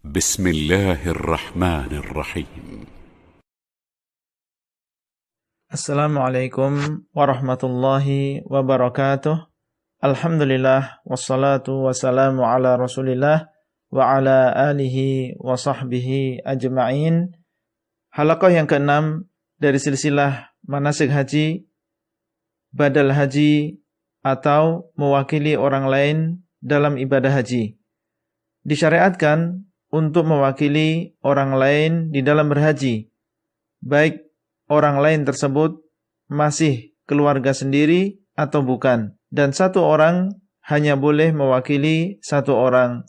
بسم الله الرحمن الرحيم. Assalamualaikum warahmatullahi wabarakatuh. Alhamdulillah wassalatu wassalamu ala Rasulillah wa ala alihi wa sahbihi ajma'in. Halaqah yang ke-6 dari silsilah manasik haji, badal haji atau mewakili orang lain dalam ibadah haji. Disyariatkan untuk mewakili orang lain di dalam berhaji, baik orang lain tersebut masih keluarga sendiri atau bukan. Dan satu orang hanya boleh mewakili satu orang.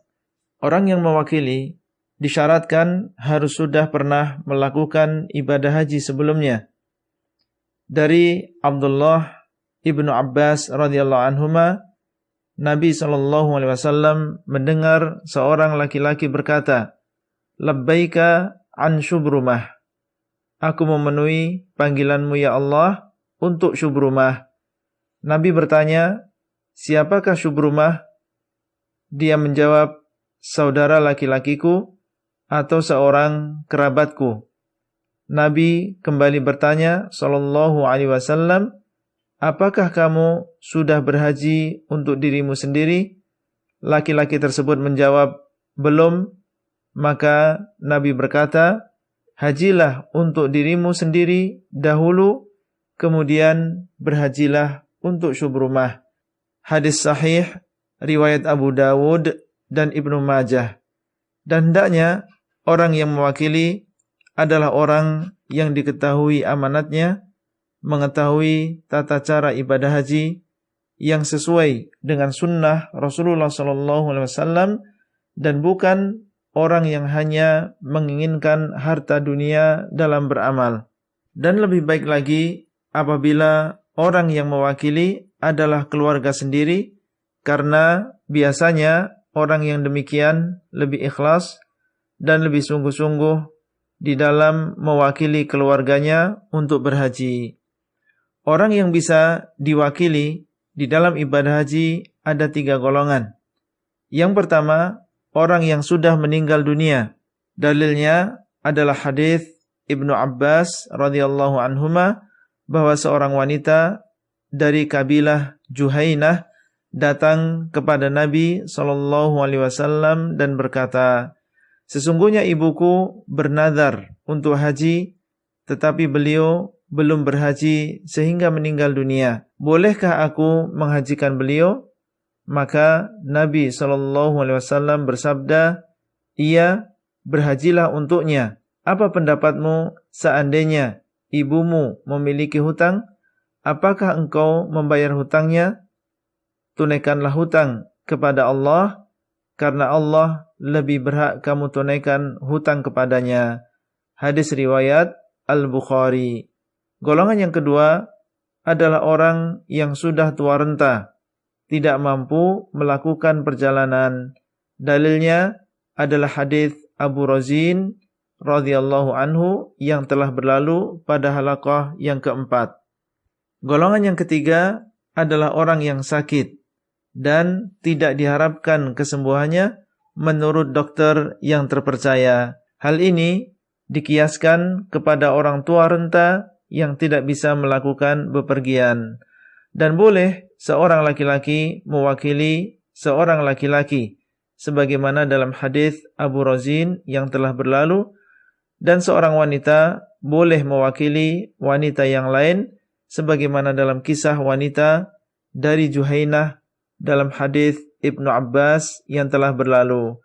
Orang yang mewakili disyaratkan harus sudah pernah melakukan ibadah haji sebelumnya. Dari Abdullah ibnu Abbas radhiyallahu anhuma, Nabi SAW mendengar seorang laki-laki berkata, "Labbaika an Syubrumah." Aku memenuhi panggilanmu ya Allah untuk Syubrumah. Nabi bertanya, siapakah Syubrumah? Dia menjawab, saudara laki-lakiku atau seorang kerabatku. Nabi kembali bertanya, sallallahu alaihi wasallam, apakah kamu sudah berhaji untuk dirimu sendiri? Laki-laki tersebut menjawab, belum. Maka Nabi berkata, hajilah untuk dirimu sendiri dahulu, kemudian berhajilah untuk Syubrumah. Hadis sahih riwayat Abu Dawud dan Ibnu Majah. Dan hendaknya orang yang mewakili adalah orang yang diketahui amanatnya, mengetahui tata cara ibadah haji yang sesuai dengan sunnah Rasulullah SAW, dan bukan orang yang hanya menginginkan harta dunia dalam beramal. Dan lebih baik lagi apabila orang yang mewakili adalah keluarga sendiri, karena biasanya orang yang demikian lebih ikhlas dan lebih sungguh-sungguh di dalam mewakili keluarganya untuk berhaji. Orang yang bisa diwakili di dalam ibadah haji ada 3 golongan. Yang pertama, orang yang sudah meninggal dunia. Dalilnya adalah hadis Ibnu Abbas radhiyallahu anhuma bahwa seorang wanita dari kabilah Juhainah datang kepada Nabi sallallahu alaihi wasallam dan berkata, sesungguhnya ibuku bernazar untuk haji, tetapi beliau belum berhaji sehingga meninggal dunia. Bolehkah aku menghajikan beliau? Maka Nabi SAW bersabda, iya, berhajilah untuknya. Apa pendapatmu seandainya ibumu memiliki hutang? Apakah engkau membayar hutangnya? Tunaikanlah hutang kepada Allah, karena Allah lebih berhak kamu tunaikan hutang kepadanya. Hadis riwayat Al-Bukhari. Golongan yang kedua adalah orang yang sudah tua renta, tidak mampu melakukan perjalanan. Dalilnya adalah hadis Abu Razin radhiyallahu anhu yang telah berlalu pada halaqah yang keempat. Golongan yang ketiga adalah orang yang sakit dan tidak diharapkan kesembuhannya menurut dokter yang terpercaya. Hal ini dikiaskan kepada orang tua renta yang tidak bisa melakukan bepergian. Dan boleh seorang laki-laki mewakili seorang laki-laki, sebagaimana dalam hadis Abu Razin yang telah berlalu, dan seorang wanita boleh mewakili wanita yang lain, sebagaimana dalam kisah wanita dari Juhainah dalam hadis Ibnu Abbas yang telah berlalu.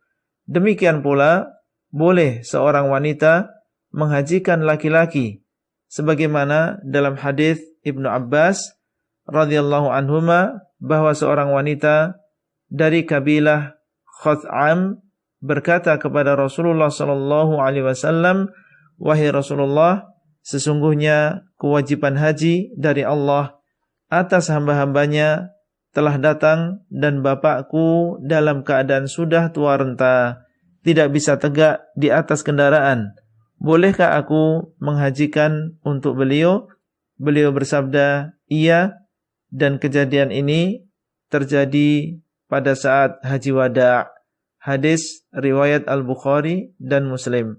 Demikian pula boleh seorang wanita menghajikan laki-laki, sebagaimana dalam hadis Ibnu Abbas radhiyallahu anhuma bahwa seorang wanita dari kabilah Khuth'am berkata kepada Rasulullah sallallahu alaihi wasallam, wahai Rasulullah, sesungguhnya kewajiban haji dari Allah atas hamba-hambanya telah datang, dan bapakku dalam keadaan sudah tua renta, tidak bisa tegak di atas kendaraan. Bolehkah aku menghajikan untuk beliau? Beliau bersabda, iya, dan kejadian ini terjadi pada saat haji wada'. Hadis riwayat Al-Bukhari dan Muslim.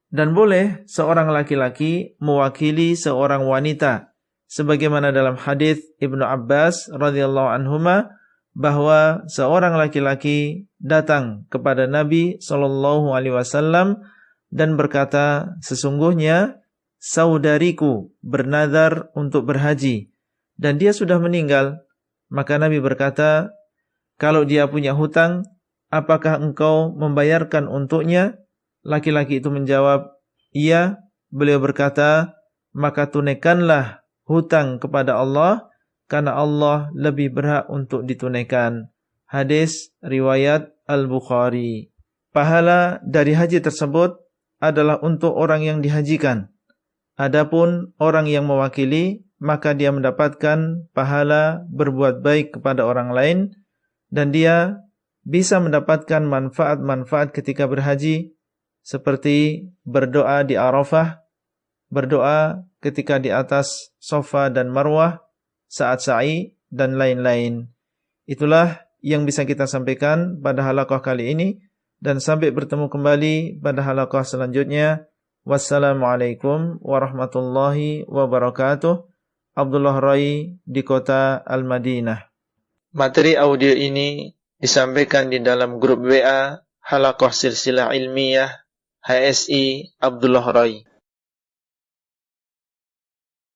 Dan boleh seorang laki-laki mewakili seorang wanita, sebagaimana dalam hadis Ibnu Abbas radhiyallahu anhuma, bahwa seorang laki-laki datang kepada Nabi sallallahu alaihi wasallam dan berkata, sesungguhnya saudariku bernazar untuk berhaji dan dia sudah meninggal. Maka Nabi berkata, kalau dia punya hutang, apakah engkau membayarkan untuknya? Laki-laki itu menjawab, iya. Beliau berkata, maka tunaikanlah hutang kepada Allah, karena Allah lebih berhak untuk ditunaikan. Hadis riwayat Al-Bukhari. Pahala dari haji tersebut adalah untuk orang yang dihajikan. Adapun orang yang mewakili, maka dia mendapatkan pahala berbuat baik kepada orang lain, dan dia bisa mendapatkan manfaat-manfaat ketika berhaji, seperti berdoa di Arafah, berdoa ketika di atas Safa dan Marwah, saat sa'i, dan lain-lain. Itulah yang bisa kita sampaikan pada halaqah kali ini, dan sampai bertemu kembali pada halaqah selanjutnya. Wassalamualaikum warahmatullahi wabarakatuh. Abdullah Rai di kota Al-Madinah. Materi audio ini disampaikan di dalam grup WA Halaqah Silsilah Ilmiah HSI Abdullah Rai.